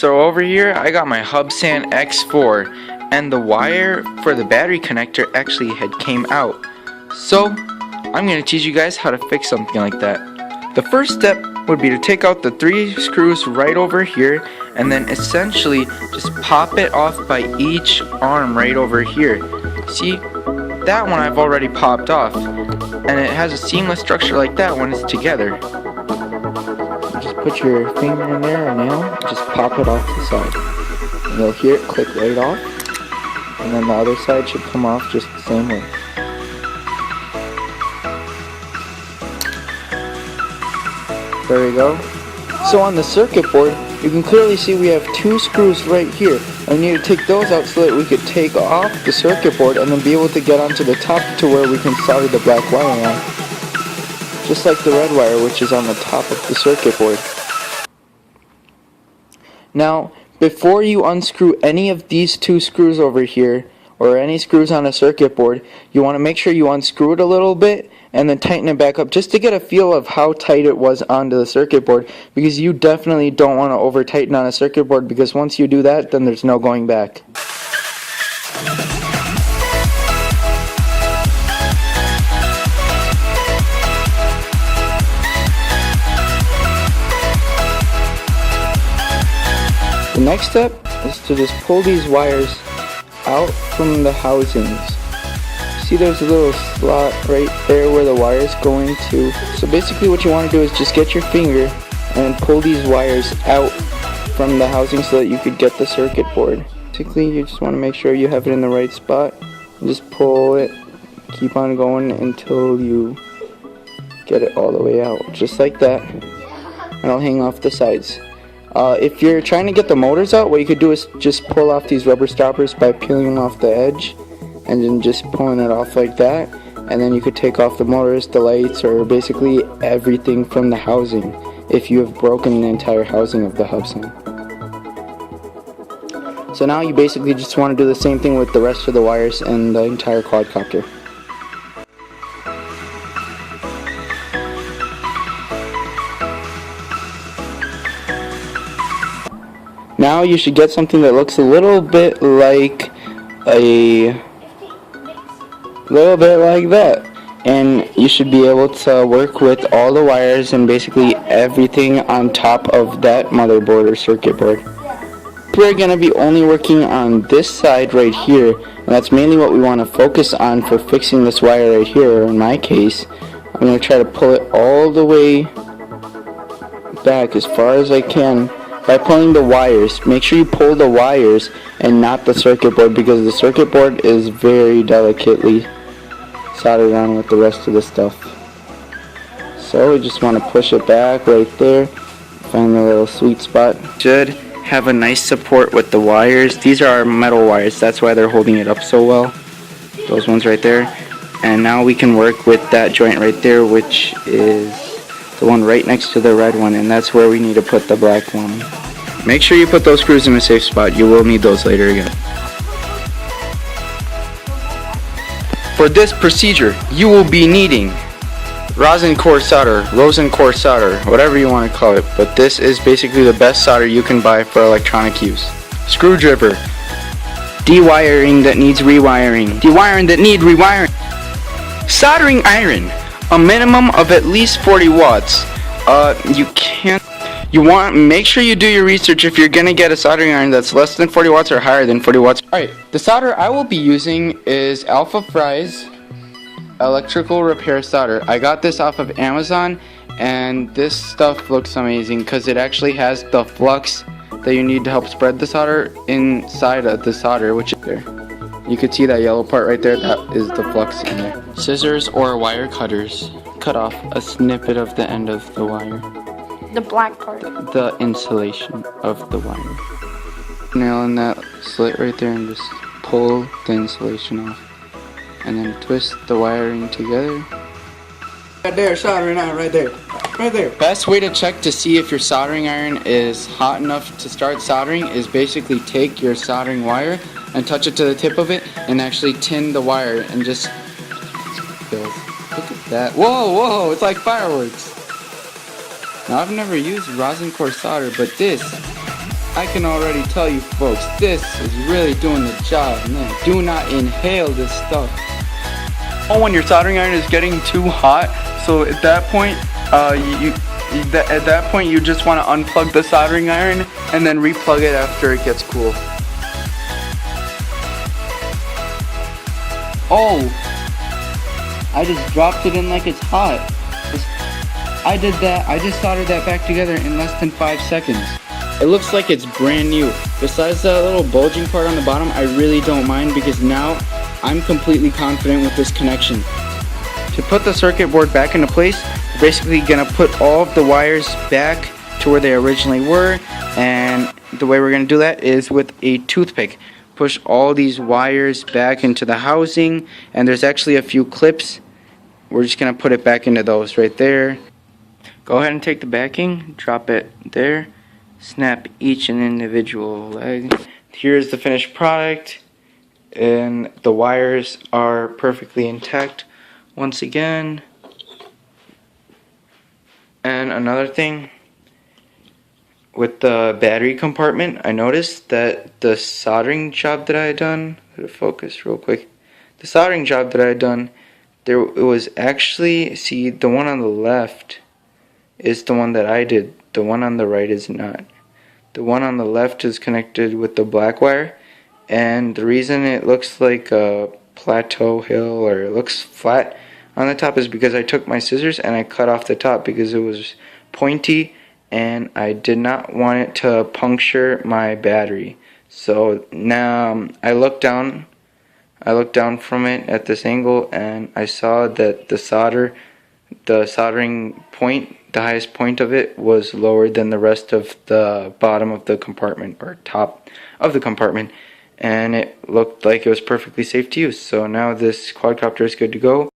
So over here I got my Hubsan X4, and the wire for the battery connector actually had came out. So I'm going to teach you guys how to fix something like that. The first step would be to take out the 3 screws right over here, and then essentially just pop it off by each arm right over here. See, that one I've already popped off, and it has a seamless structure like that when it's together. Just put your finger in there or nail, and just pop it off the side, and you'll hear it click right off, and then the other side should come off just the same way. There we go. So on the circuit board, you can clearly see we have 2 screws right here. I need to take those out so that we could take off the circuit board and then be able to get onto the top to where we can solder the black wire on. Just like the red wire, which is on the top of the circuit board. Now, before you unscrew any of these 2 screws over here, or any screws on a circuit board, you want to make sure you unscrew it a little bit and then tighten it back up just to get a feel of how tight it was onto the circuit board, because you definitely don't want to over tighten on a circuit board, because once you do that, then there's no going back. The next step is to just pull these wires out from the housings. See, there's a little slot right there where the wire is going to. So basically what you want to do is just get your finger and pull these wires out from the housing so that you could get the circuit board. Basically you just want to make sure you have it in the right spot and just pull it, keep on going until you get it all the way out, just like that, and I'll hang off the sides. If you're trying to get the motors out, what you could do is just pull off these rubber stoppers by peeling off the edge and then just pulling it off like that, and then you could take off the motors, the lights, or basically everything from the housing if you have broken the entire housing of the Hubsan. So now you basically just want to do the same thing with the rest of the wires and the entire quadcopter. Now you should get something that looks a little bit like that, and you should be able to work with all the wires and basically everything on top of that motherboard or circuit board. We're going to be only working on this side right here, and that's mainly what we want to focus on for fixing this wire right here. In my case, I'm going to try to pull it all the way back as far as I can by pulling the wires. Make sure you pull the wires and not the circuit board, because the circuit board is very delicately soldered on with the rest of the stuff. So we just want to push it back right there, find the little sweet spot. Should have a nice support with the wires. These are our metal wires, that's why they're holding it up so well, those ones right there. And now we can work with that joint right there, which is the one right next to the red one, and that's where we need to put the black one. Make sure you put those screws in a safe spot. You will need those later again. For this procedure, you will be needing rosin core solder, whatever you want to call it, but this is basically the best solder you can buy for electronic use. Screwdriver, dewiring that needs rewiring, soldering iron, a minimum of at least 40 watts. Make sure you do your research if you're gonna get a soldering iron that's less than 40 watts or higher than 40 watts. Alright, the solder I will be using is Alpha Fry's electrical repair solder. I got this off of Amazon, and this stuff looks amazing because it actually has the flux that you need to help spread the solder inside of the solder, which is there. You can see that yellow part right there, that is the flux in there. Scissors or wire cutters cut off a snippet of the end of the wire. The black part. The insulation of the wire. Nail in that slit right there and just pull the insulation off. And then twist the wiring together. Right there, soldering iron right there. Right there. Best way to check to see if your soldering iron is hot enough to start soldering is basically take your soldering wire and touch it to the tip of it and actually tin the wire and just look at that. Whoa, it's like fireworks. Now I've never used rosin core solder, but this I can already tell you folks, this is really doing the job, man. Do not inhale this stuff. Oh, when your soldering iron is getting too hot, so at that point, you just want to unplug the soldering iron and then replug it after it gets cool. Oh, I just dropped it in like it's hot. I did that. I just soldered that back together in less than 5 seconds. It looks like it's brand new. Besides that little bulging part on the bottom, I really don't mind because now I'm completely confident with this connection. To put the circuit board back into place, we're basically gonna put all of the wires back to where they originally were, and the way we're gonna do that is with a toothpick. Push all these wires back into the housing, and there's actually a few clips. We're just gonna put it back into those right there. Go ahead and take the backing, drop it there, snap each an individual leg. Here's the finished product, and the wires are perfectly intact once again. And another thing, with the battery compartment, I noticed that the soldering job that I had done, let it focus real quick. The soldering job that I had done, it was actually, see, the one on the left is the one that I did. The one on the right is not. The one on the left is connected with the black wire, and the reason it looks like a plateau hill or it looks flat on the top is because I took my scissors and I cut off the top because it was pointy and I did not want it to puncture my battery. So now I looked down from it at this angle and I saw that the soldering point, the highest point of it, was lower than the rest of the bottom of the compartment or top of the compartment, and it looked like it was perfectly safe to use. So now this quadcopter is good to go.